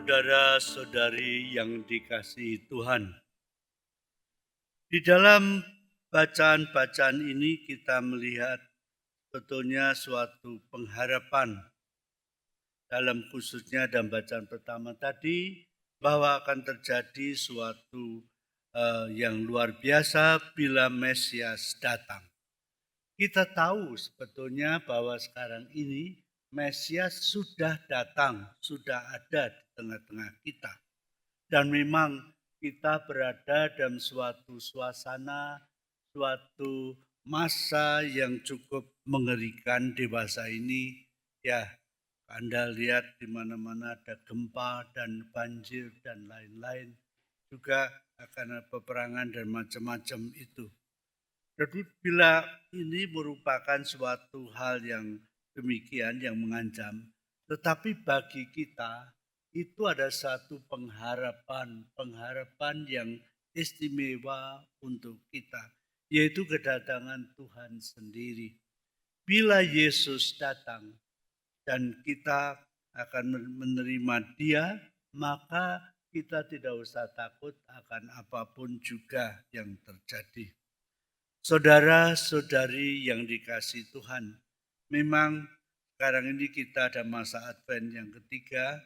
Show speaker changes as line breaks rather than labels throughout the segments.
Saudara-saudari yang dikasihi Tuhan, di dalam bacaan-bacaan ini kita melihat sebetulnya suatu pengharapan dalam khususnya dalam bacaan pertama tadi bahwa akan terjadi suatu yang luar biasa bila Mesias datang. Kita tahu sebetulnya bahwa sekarang ini Mesias sudah datang, sudah ada di tengah-tengah kita. Dan memang kita berada dalam suatu suasana, suatu masa yang cukup mengerikan dewasa ini. Ya, Anda lihat di mana-mana ada gempa dan banjir dan lain-lain. Juga akan ada peperangan dan macam-macam itu. Jadi bila ini merupakan suatu hal yang demikian yang mengancam, tetapi bagi kita itu ada satu pengharapan yang istimewa untuk kita, yaitu kedatangan Tuhan sendiri. Bila Yesus datang dan kita akan menerima Dia, maka kita tidak usah takut akan apapun juga yang terjadi. Saudara-saudari yang dikasihi Tuhan, memang sekarang ini kita ada masa Advent yang ketiga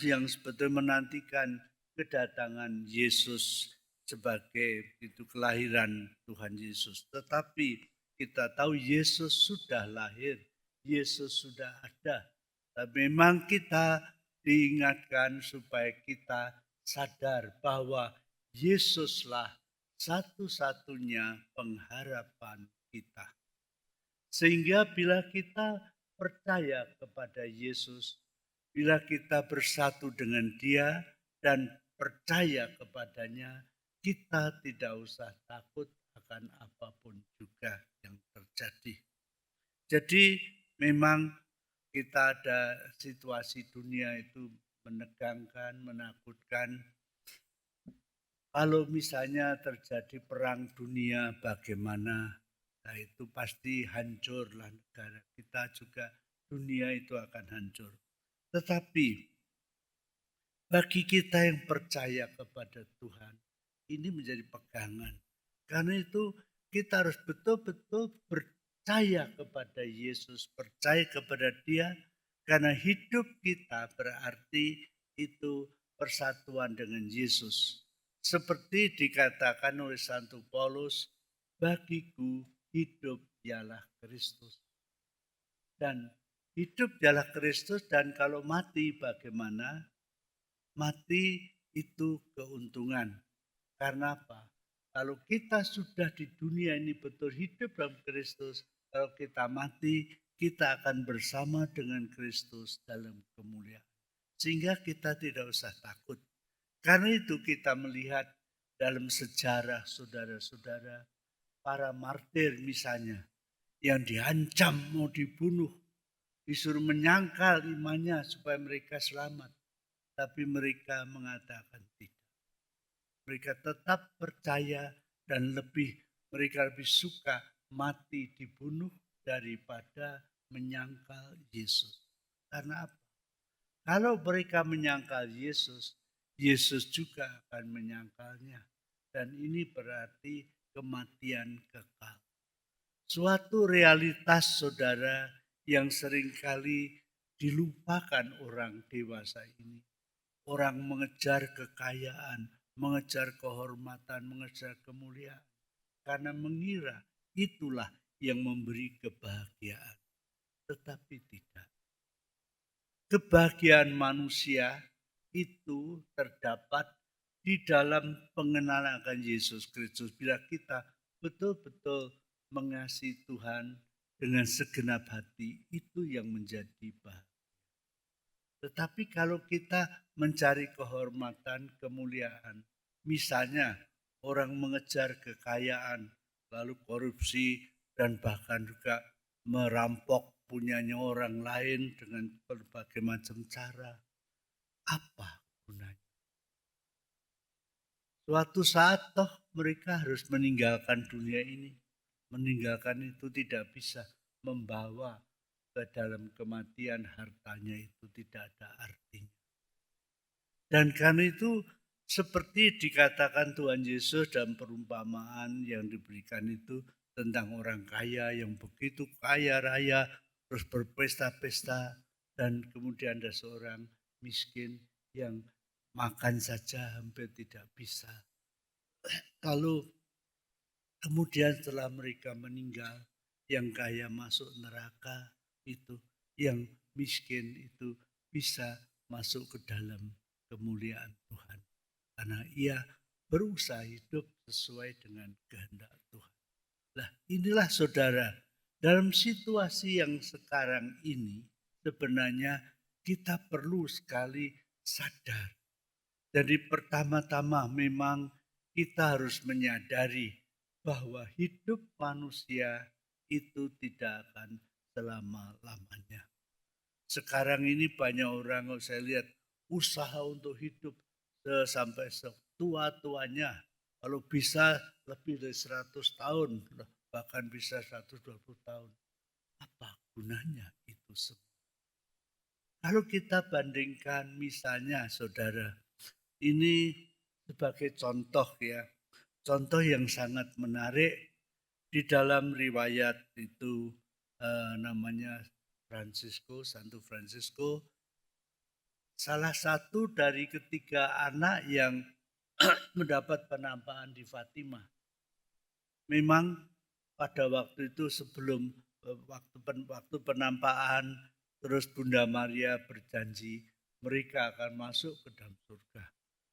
yang sebetulnya menantikan kedatangan Yesus sebagai itu kelahiran Tuhan Yesus. Tetapi kita tahu Yesus sudah lahir, Yesus sudah ada. Tapi memang kita diingatkan supaya kita sadar bahwa Yesuslah satu-satunya pengharapan kita. Sehingga bila kita percaya kepada Yesus, bila kita bersatu dengan Dia dan percaya kepadanya, kita tidak usah takut akan apapun juga yang terjadi. Jadi memang kita ada situasi dunia itu menegangkan, menakutkan. Kalau misalnya terjadi perang dunia bagaimana? Nah itu pasti hancurlah negara kita juga, dunia itu akan hancur. Tetapi bagi kita yang percaya kepada Tuhan, ini menjadi pegangan. Karena itu kita harus betul-betul percaya kepada Yesus, percaya kepada Dia. Karena hidup kita berarti itu persatuan dengan Yesus. Seperti dikatakan oleh Santo Paulus, bagiku hidup ialah Kristus. Dan hidup ialah Kristus, dan kalau mati bagaimana? Mati itu keuntungan. Karena apa? Kalau kita sudah di dunia ini betul hidup dalam Kristus, kalau kita mati, kita akan bersama dengan Kristus dalam kemuliaan. Sehingga kita tidak usah takut. Karena itu kita melihat dalam sejarah saudara-saudara, para martir misalnya, yang diancam mau dibunuh, disuruh menyangkal imannya supaya mereka selamat. Tapi mereka mengatakan tidak. Mereka tetap percaya dan mereka lebih suka mati dibunuh daripada menyangkal Yesus. Karena apa? Kalau mereka menyangkal Yesus, Yesus juga akan menyangkalnya. Dan ini berarti kematian kekal. Suatu realitas saudara yang seringkali dilupakan orang dewasa ini. Orang mengejar kekayaan, mengejar kehormatan, mengejar kemuliaan. Karena mengira itulah yang memberi kebahagiaan. Tetapi tidak. Kebahagiaan manusia itu terdapat di dalam pengenalan akan Yesus Kristus. Bila kita betul-betul mengasihi Tuhan dengan segenap hati, itu yang menjadi bahagia. Tetapi kalau kita mencari kehormatan, kemuliaan, misalnya orang mengejar kekayaan, lalu korupsi, dan bahkan juga merampok punyanya orang lain dengan berbagai macam cara. Apa gunanya? Suatu saat toh mereka harus meninggalkan dunia ini. Meninggalkan itu tidak bisa membawa ke dalam kematian, hartanya itu tidak ada artinya. Dan karena itu seperti dikatakan Tuhan Yesus dalam perumpamaan yang diberikan itu tentang orang kaya yang begitu kaya raya, terus berpesta-pesta, dan kemudian ada seorang miskin yang makan saja hampir tidak bisa. Lalu kemudian setelah mereka meninggal, yang kaya masuk neraka itu, yang miskin itu bisa masuk ke dalam kemuliaan Tuhan. Karena ia berusaha hidup sesuai dengan kehendak Tuhan. Nah, inilah saudara, dalam situasi yang sekarang ini sebenarnya kita perlu sekali sadar. Jadi pertama-tama memang kita harus menyadari bahwa hidup manusia itu tidak akan selama-lamanya. Sekarang ini banyak orang, saya lihat, usaha untuk hidup sampai setua-tuanya. Kalau bisa lebih dari 100 tahun, bahkan bisa 120 tahun. Apa gunanya itu semua? Kalau kita bandingkan misalnya saudara, ini sebagai contoh ya, contoh yang sangat menarik di dalam riwayat itu namanya Santo Francisco, salah satu dari ketiga anak yang mendapat penampakan di Fatima. Memang pada waktu itu sebelum waktu penampakan, terus Bunda Maria berjanji mereka akan masuk ke dalam surga.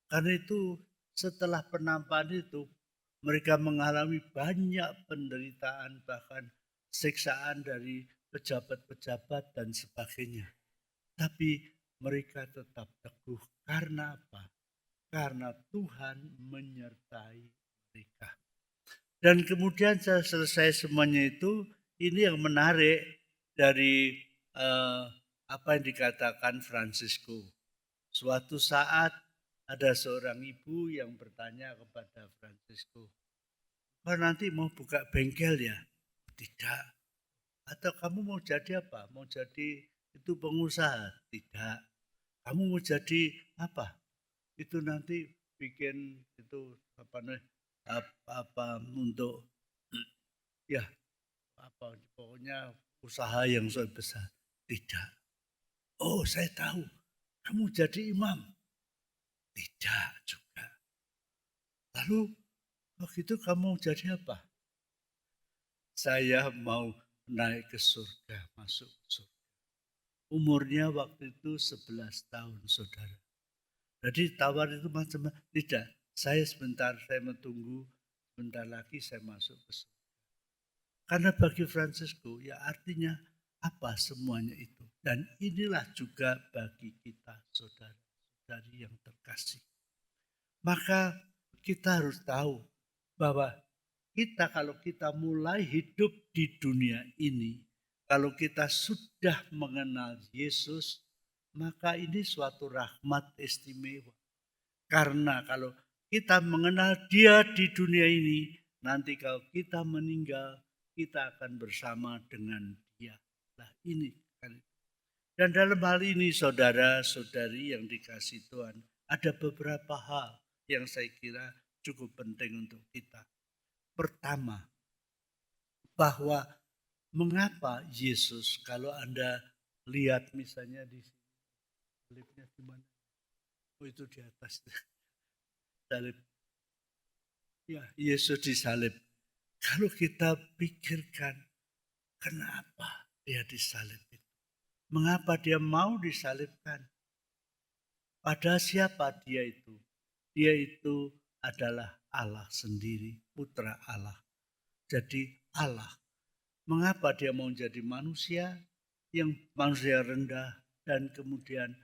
Karena itu setelah penampakan itu mereka mengalami banyak penderitaan, bahkan siksaan dari pejabat-pejabat dan sebagainya. Tapi mereka tetap teguh. Karena apa? Karena Tuhan menyertai mereka. Dan kemudian setelah selesai semuanya itu, ini yang menarik dari apa yang dikatakan Francisco. Suatu saat ada seorang ibu yang bertanya kepada Francisco, "Oh, nanti mau buka bengkel ya?" "Tidak." "Atau kamu mau jadi apa? Mau jadi itu pengusaha?" "Tidak." "Kamu mau jadi apa?" "Itu nanti bikin itu apa untuk ya apa pokoknya usaha yang sangat besar." "Tidak." "Oh, saya tahu. Kamu jadi imam?" "Tidak juga." "Lalu begitu kamu jadi apa?" "Saya mau naik ke surga, masuk ke surga." Umurnya waktu itu 11 tahun, saudara. Jadi tawar itu macam-macam. Tidak, saya menunggu, sebentar lagi saya masuk ke surga. Karena bagi Francisco, ya artinya apa semuanya itu. Dan inilah juga bagi kita, saudara-saudari yang terkasih. Maka kita harus tahu bahwa kalau kita mulai hidup di dunia ini, kalau kita sudah mengenal Yesus, maka ini suatu rahmat istimewa. Karena kalau kita mengenal Dia di dunia ini, nanti kalau kita meninggal, kita akan bersama dengan Dia. Nah ini kan. Dan dalam hal ini saudara-saudari yang dikasih Tuhan, ada beberapa hal yang saya kira cukup penting untuk kita. Pertama, bahwa mengapa Yesus, kalau Anda lihat misalnya di sini, salibnya di mana? Oh itu di atas. Salib. Ya, Yesus disalib. Kalau kita pikirkan, kenapa dia disalib itu? Mengapa dia mau disalibkan? Padahal siapa dia itu? Dia itu adalah Allah sendiri, putra Allah. Jadi Allah. Mengapa dia mau jadi manusia yang manusia rendah dan kemudian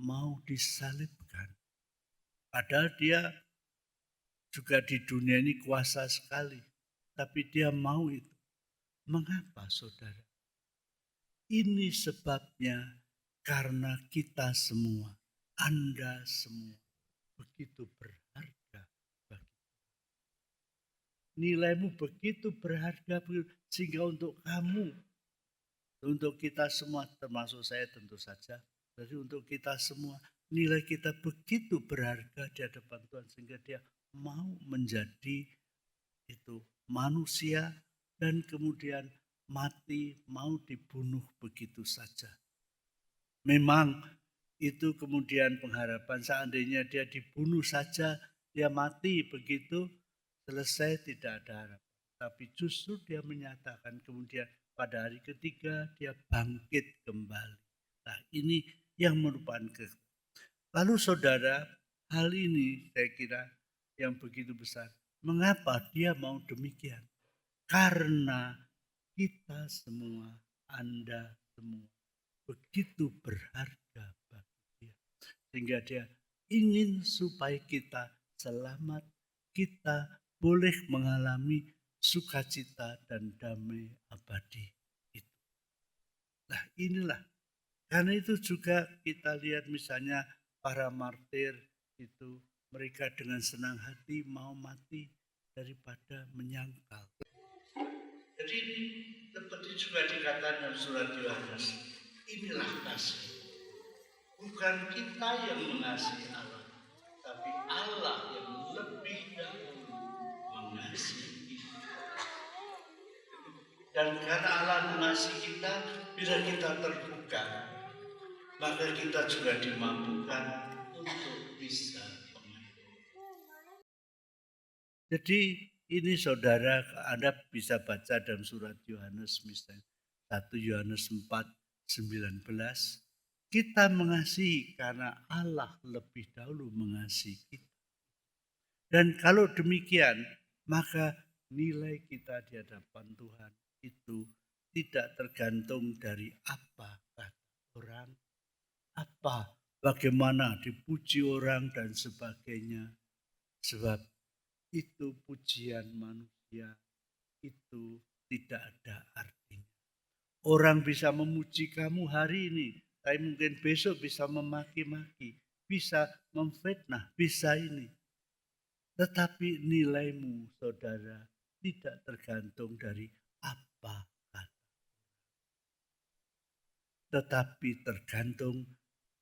mau disalibkan? Padahal dia juga di dunia ini kuasa sekali. Tapi dia mau itu. Mengapa saudara? Ini sebabnya karena kita semua, Anda semua begitu berharga bagi nilaimu begitu berharga sehingga untuk kamu, untuk kita semua termasuk saya tentu saja, jadi untuk kita semua nilai kita begitu berharga di hadapan Tuhan sehingga dia mau menjadi itu manusia dan kemudian mati, mau dibunuh begitu saja. Memang itu kemudian pengharapan seandainya dia dibunuh saja, dia mati begitu selesai, tidak ada harapan. Tapi justru dia menyatakan kemudian pada hari ketiga dia bangkit kembali. Nah ini yang merupakan Lalu saudara, hal ini saya kira yang begitu besar. Mengapa dia mau demikian? Karena kita semua, Anda semua, begitu berharga bagi dia. Sehingga dia ingin supaya kita selamat, kita boleh mengalami sukacita dan damai abadi itu. Nah inilah, karena itu juga kita lihat misalnya para martir itu, mereka dengan senang hati mau mati daripada menyangkal. Jadi ini seperti juga dikatakan dalam surat Yohanes, inilah kasih. Bukan kita yang mengasihi Allah, tapi Allah yang lebih dahulu mengasihi kita. Dan karena Allah mengasihi kita, bila kita terbuka, maka kita juga dimampukan untuk bisa mengampuni. Jadi ini saudara, Anda bisa baca dalam surat Yohanes misalnya 1 Yohanes 4:19. Kita mengasihi karena Allah lebih dahulu mengasihi kita. Dan kalau demikian, maka nilai kita di hadapan Tuhan itu tidak tergantung dari apa kata orang, apa, bagaimana dipuji orang dan sebagainya. Sebab itu pujian manusia itu tidak ada artinya. Orang bisa memuji kamu hari ini, tapi mungkin besok bisa memaki-maki, bisa memfitnah, bisa ini. Tetapi nilaimu, saudara, tidak tergantung dari apa kata, tetapi tergantung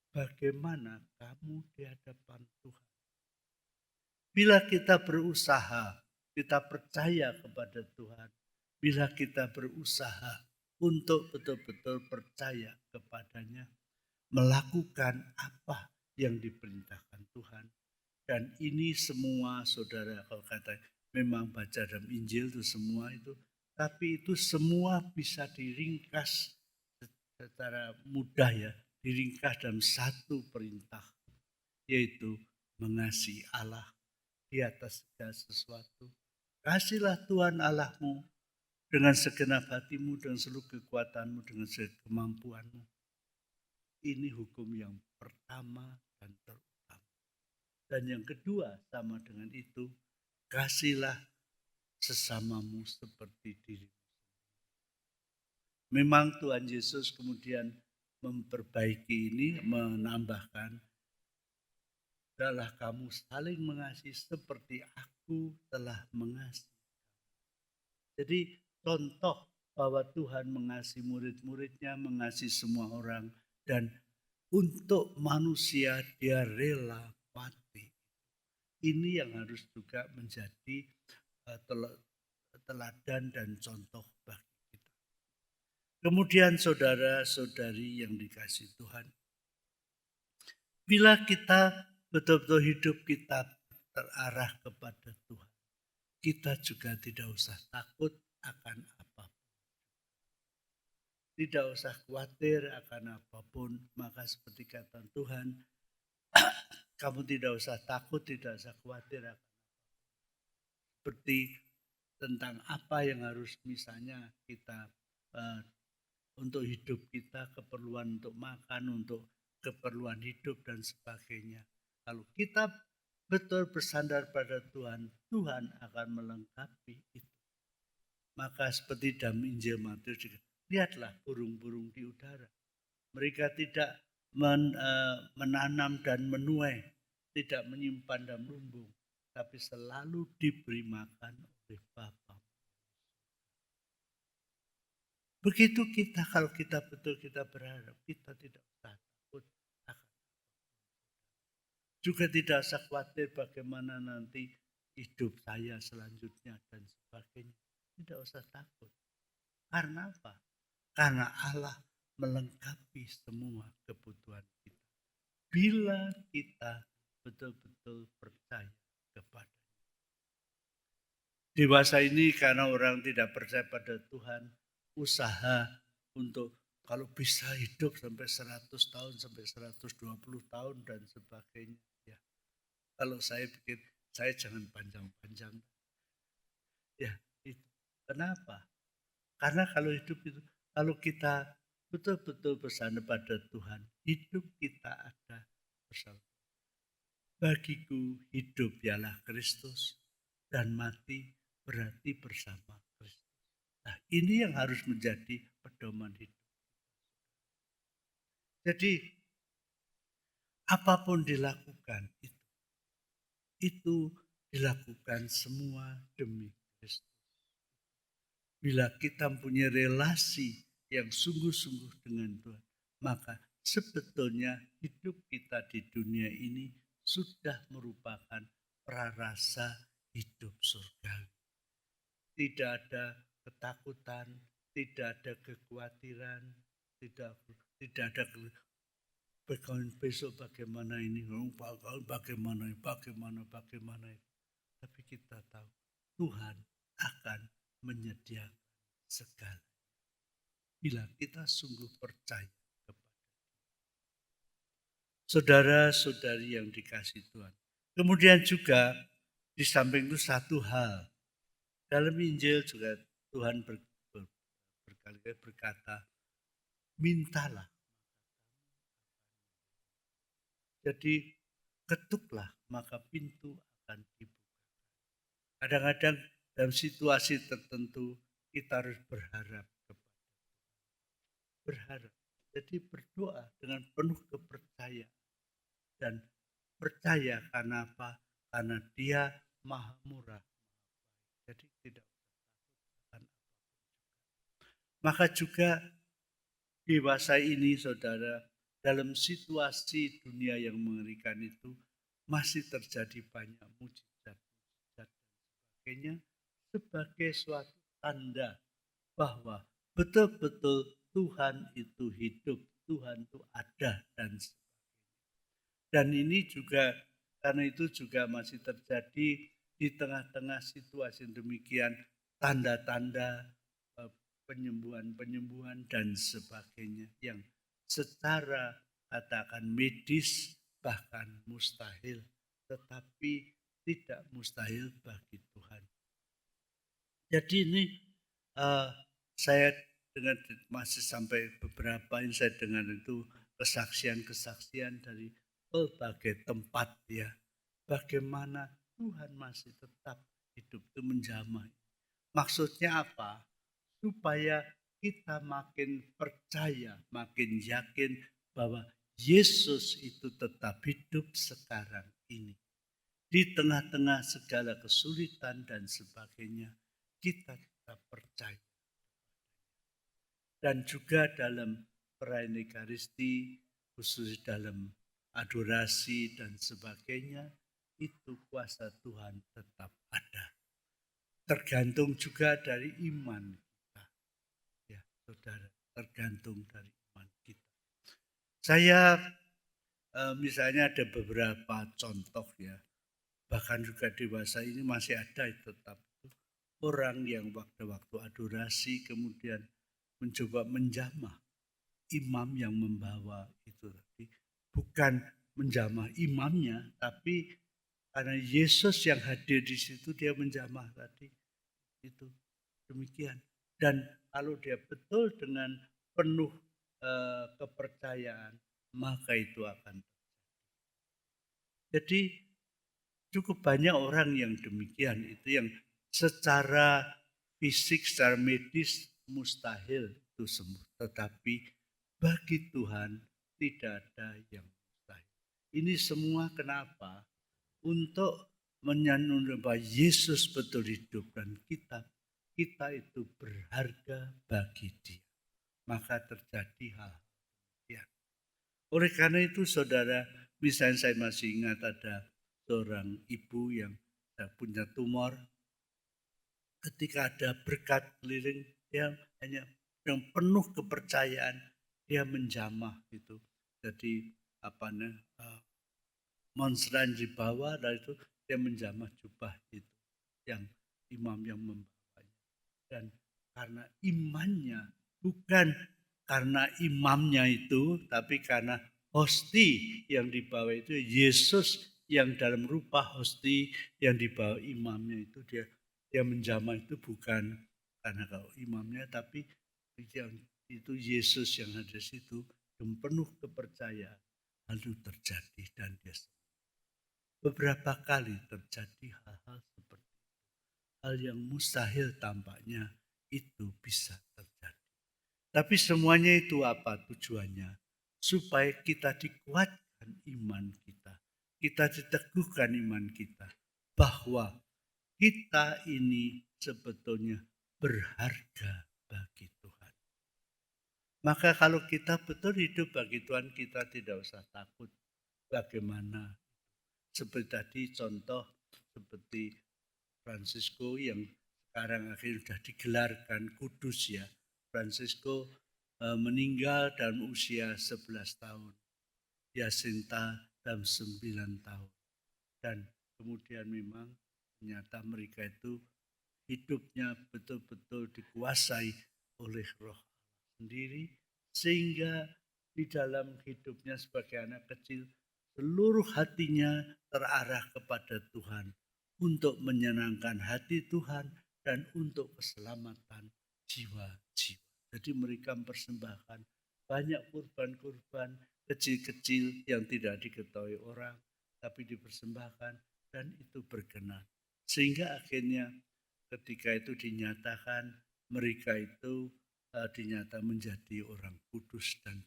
bagaimana kamu di hadapan Tuhan. Bila kita berusaha, kita percaya kepada Tuhan. Bila kita berusaha untuk betul-betul percaya kepadanya, melakukan apa yang diperintahkan Tuhan. Dan ini semua saudara, kalau kata memang baca dalam Injil itu semua itu, tapi itu semua bisa diringkas secara mudah ya, diringkas dalam satu perintah, yaitu mengasihi Allah di atas segala sesuatu. Kasihlah Tuhan Allahmu dengan segenap hatimu, dengan seluruh kekuatanmu, dengan seluruh kemampuanmu. Ini hukum yang pertama dan terutama. Dan yang kedua sama dengan itu, kasihlah sesamamu seperti dirimu. Memang Tuhan Yesus kemudian memperbaiki ini, menambahkan, adalah kamu saling mengasihi seperti aku telah mengasihi. Jadi contoh bahwa Tuhan mengasihi murid-muridnya, mengasihi semua orang, dan untuk manusia dia rela mati. Ini yang harus juga menjadi teladan dan contoh bagi kita. Kemudian saudara-saudari yang dikasihi Tuhan, bila kita betul-betul hidup kita terarah kepada Tuhan, kita juga tidak usah takut akan apapun. Tidak usah khawatir akan apapun. Maka seperti kata Tuhan, kamu tidak usah takut, tidak usah khawatir akan apapun. Seperti tentang apa yang harus misalnya kita untuk hidup kita, keperluan untuk makan, untuk keperluan hidup dan sebagainya. Kalau kita betul bersandar pada Tuhan, Tuhan akan melengkapi itu. Maka seperti dalam Injil Matius juga, lihatlah burung-burung di udara. Mereka tidak menanam dan menuai, tidak menyimpan dan lumbung, tapi selalu diberi makan oleh Bapa. Begitu kita, kalau kita betul kita berharap, kita tidak usah takut akan apapun. Juga tidak usah khawatir bagaimana nanti hidup saya selanjutnya dan sebagainya. Tidak usah takut. Karena apa? Karena Allah melengkapi semua kebutuhan kita. Bila kita betul-betul percaya kepada dewasa ini, karena orang tidak percaya pada Tuhan, usaha untuk kalau bisa hidup sampai 100 tahun, sampai 120 tahun dan sebagainya. Ya, kalau saya pikir, saya jangan panjang-panjang. Ya, itu. Kenapa? Karena kalau hidup itu, kalau kita betul-betul bersandar pada Tuhan, hidup kita ada bersama. Bagiku hidup ialah Kristus dan mati berarti bersama Kristus. Nah, ini yang harus menjadi pedoman hidup. Jadi apapun dilakukan itu dilakukan semua demi Kristus. Bila kita punya relasi yang sungguh-sungguh dengan Tuhan, maka sebetulnya hidup kita di dunia ini sudah merupakan prarasa hidup surgawi. Tidak ada ketakutan, tidak ada kekhawatiran, tidak ada besok bagaimana ini, bagaimana. Tapi kita tahu Tuhan akan menyediakan segala. Bila kita sungguh percaya kepada saudara-saudari yang dikasihi Tuhan. Kemudian juga di samping itu satu hal. Dalam Injil juga Tuhan berkali-kali berkata, mintalah. Jadi ketuklah maka pintu akan dibuka. Kadang-kadang dalam situasi tertentu kita harus berharap kepada Tuhan. Berharap. Jadi berdoa dengan penuh kepercayaan. Dan percaya karena apa? Karena Dia maha murah. Jadi tidak usah takut. Maka juga dewasa ini saudara, dalam situasi dunia yang mengerikan itu masih terjadi banyak mujizat dan sebagainya sebagai suatu tanda bahwa betul-betul Tuhan itu hidup, Tuhan itu ada dan sebagainya. Dan ini juga karena itu juga masih terjadi di tengah-tengah situasi demikian tanda-tanda penyembuhan dan sebagainya yang secara katakan medis bahkan mustahil, tetapi tidak mustahil bagi Tuhan. Jadi ini saya dengan masih sampai beberapa ini saya dengar itu kesaksian-kesaksian dari berbagai tempat ya, bagaimana Tuhan masih tetap hidup itu menjamah. Maksudnya apa? Supaya kita makin percaya, makin yakin bahwa Yesus itu tetap hidup sekarang ini. Di tengah-tengah segala kesulitan dan sebagainya, kita tetap percaya. Dan juga dalam perayaan Ekaristi, khusus dalam adorasi dan sebagainya, itu kuasa Tuhan tetap ada. Tergantung juga dari iman kita. Ya, saudara, tergantung dari iman kita. Saya misalnya ada beberapa contoh ya, bahkan juga dewasa ini masih ada tetap orang yang waktu-waktu adorasi kemudian mencoba menjamah imam yang membawa itu tadi. Bukan menjamah imamnya, tapi karena Yesus yang hadir di situ dia menjamah tadi. Itu demikian. Dan kalau dia betul dengan penuh kepercayaan, maka itu akan terjadi. Jadi cukup banyak orang yang demikian, itu yang secara fisik, secara medis mustahil itu sembuh. Tetapi bagi Tuhan tidak ada yang mustahil. Ini semua kenapa? Untuk menyandung bahwa Yesus betul hidup dan kita itu berharga bagi Dia. Maka terjadi hal-hal. Ya. Oleh karena itu saudara, Misalnya saya masih ingat ada seorang ibu yang punya tumor. Ketika ada berkat keliling, dia hanya yang penuh kepercayaan, dia menjamah gitu. Jadi monstran di bawah, dan itu dia menjamah jubah itu yang imam yang membawanya. Dan karena imannya, bukan karena imamnya itu, tapi karena hosti yang dibawa itu Yesus yang dalam rupa hosti yang dibawa imamnya itu, dia menjamah itu bukan karena kalau imamnya, tapi yang itu Yesus yang ada di situ dan penuh kepercayaan. Lalu terjadi dan dia beberapa kali terjadi hal-hal seperti hal yang mustahil tampaknya itu bisa terjadi. Tapi semuanya itu apa tujuannya? Supaya kita dikuatkan iman kita. Kita diteguhkan iman kita. Bahwa kita ini sebetulnya berharga bagi Tuhan. Maka kalau kita betul hidup bagi Tuhan, kita tidak usah takut bagaimana. Seperti tadi contoh seperti Fransisco yang sekarang akhirnya sudah digelarkan kudus ya. Fransisco meninggal dalam usia 11 tahun. Jacinta dalam 9 tahun. Dan kemudian memang ternyata mereka itu hidupnya betul-betul dikuasai oleh Roh sendiri, sehingga di dalam hidupnya sebagai anak kecil seluruh hatinya terarah kepada Tuhan untuk menyenangkan hati Tuhan dan untuk keselamatan jiwa-jiwa. Jadi mereka mempersembahkan banyak kurban-kurban kecil-kecil yang tidak diketahui orang, tapi dipersembahkan dan itu berkenan. Sehingga akhirnya ketika itu dinyatakan mereka itu dinyata menjadi orang kudus dan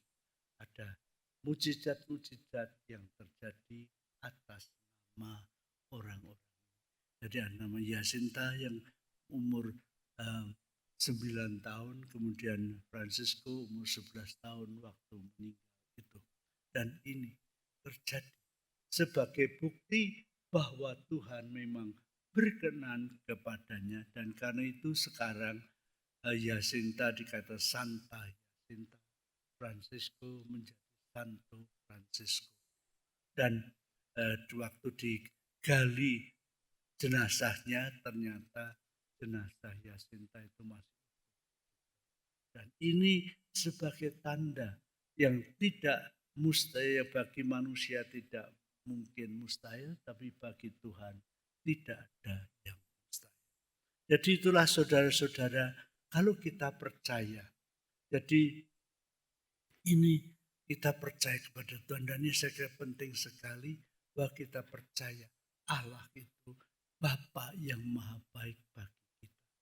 ada mujizat-mujizat yang terjadi atas nama orang-orang. Jadi ada nama Jacinta yang umur 9 tahun, kemudian Fransisco umur 11 tahun waktu meninggal itu. Dan ini terjadi sebagai bukti bahwa Tuhan memang berkenan kepadanya, dan karena itu sekarang Jacinta dikata Santa Jacinta, Fransisco menjadi Santo Fransisco. Dan waktu digali jenazahnya ternyata jenazah Jacinta itu masih. Dan ini sebagai tanda yang tidak mustahil bagi manusia, tidak mungkin mustahil, tapi bagi Tuhan tidak ada yang mustahil. Jadi itulah saudara-saudara, kalau kita percaya, jadi ini kita percaya kepada Tuhan, dan ini saya kira penting sekali bahwa kita percaya Allah itu Bapa yang maha baik bagi kita.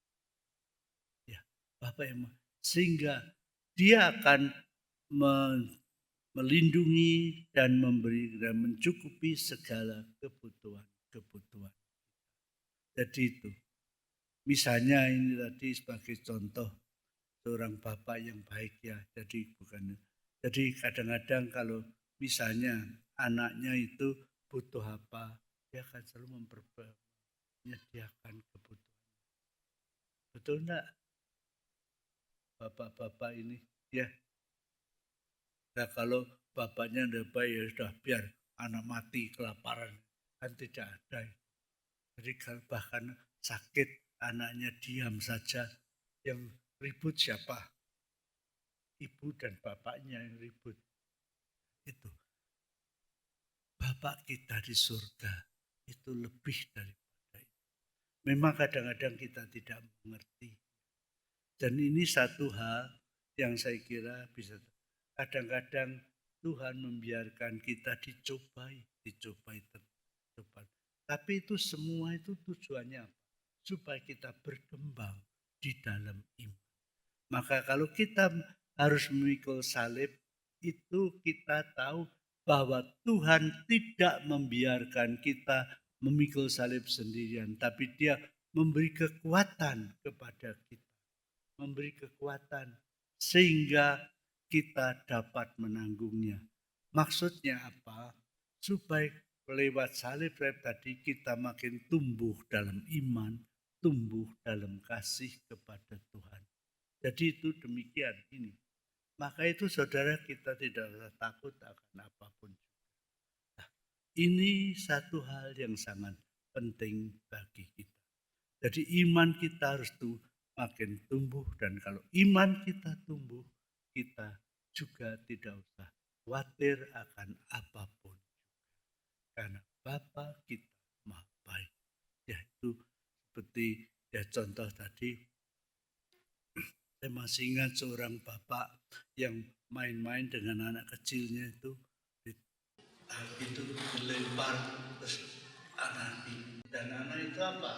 Ya, Bapa yang maha, sehingga Dia akan melindungi dan memberi dan mencukupi segala kebutuhan. Jadi itu, misalnya ini tadi sebagai contoh seorang bapak yang baik ya. Jadi kadang-kadang kalau misalnya anaknya itu butuh apa, dia akan selalu menyediakan kebutuhan. Betul enggak? Bapak-bapak ini ya. Nah, kalau bapaknya tidak baik ya sudah, biar anak mati kelaparan, kan tidak ada. Jadi bahkan sakit anaknya diam saja, yang ribut siapa? Ibu dan bapaknya yang ribut. Itu Bapak kita di surga itu lebih daripada itu. Memang kadang-kadang kita tidak mengerti. Dan ini satu hal yang saya kira bisa, kadang-kadang Tuhan membiarkan kita dicobai. Tapi itu semua itu tujuannya apa? Supaya kita berkembang di dalam iman. Maka kalau kita harus memikul salib, itu kita tahu bahwa Tuhan tidak membiarkan kita memikul salib sendirian, tapi Dia memberi kekuatan kepada kita. Memberi kekuatan sehingga kita dapat menanggungnya. Maksudnya apa? supaya lewat salib tadi kita makin tumbuh dalam iman, tumbuh dalam kasih kepada Tuhan. Jadi itu demikian ini. Maka itu saudara kita tidak usah takut akan apapun. Nah, ini satu hal yang sangat penting bagi kita. Jadi iman kita harus makin tumbuh, dan kalau iman kita tumbuh, kita juga tidak usah khawatir akan apapun. Karena Bapa kita Maha Baik. Yaitu seperti contoh tadi, saya masih ingat seorang bapak yang main-main dengan anak kecilnya itu dilempar terus anak, dan anak itu apa?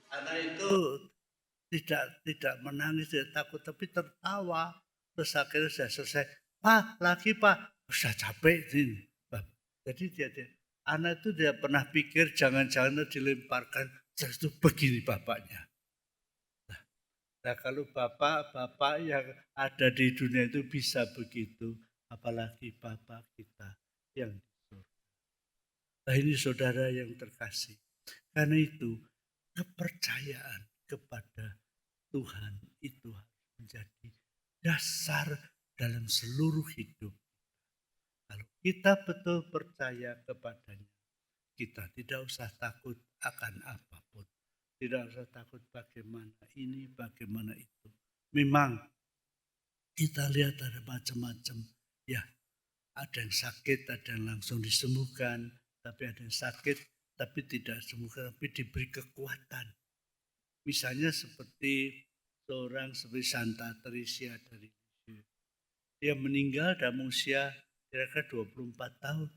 Anak itu tidak menangis, tidak takut, tapi tertawa. Terus akhirnya sudah selesai. Pak, lagi Pak, sudah capek ini. Jadi anak itu dia pernah pikir jangan-jangan dilemparkan, terus itu begini bapaknya. Nah kalau bapak-bapak yang ada di dunia itu bisa begitu, apalagi bapak kita yang di surga. Nah ini saudara yang terkasih. Karena itu kepercayaan kepada Tuhan itu harus menjadi dasar dalam seluruh hidup. Kalau kita betul percaya kepadanya, kita tidak usah takut akan apapun. Tidak usah takut bagaimana ini, bagaimana itu. Memang kita lihat ada macam-macam. Ya, ada yang sakit, ada yang langsung disembuhkan. Tapi ada yang sakit, tapi tidak sembuhkan, tapi diberi kekuatan. Misalnya seperti seperti Santa Teresa dari Lisieux. Dia meninggal dalam usia kira-kira 24 tahun.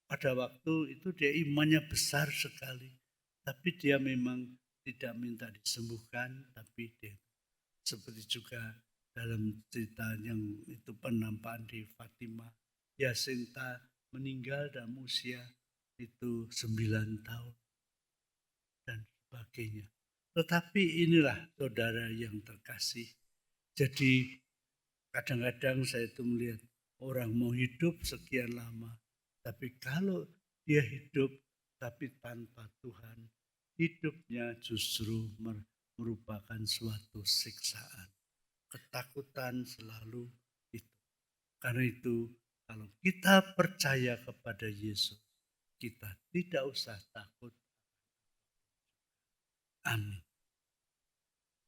Pada waktu itu dia imannya besar sekali. Tapi dia memang tidak minta disembuhkan, tapi dia seperti juga dalam cerita yang itu penampakan di Fatima. Jacinta meninggal dalam usia itu 9 tahun dan sebagainya. Tetapi inilah saudara yang terkasih. Jadi kadang-kadang saya itu melihat orang mau hidup sekian lama. Tapi kalau dia hidup tapi tanpa Tuhan, hidupnya justru merupakan suatu siksaan. Ketakutan selalu itu. Karena itu kalau kita percaya kepada Yesus, kita tidak usah takut. Amin.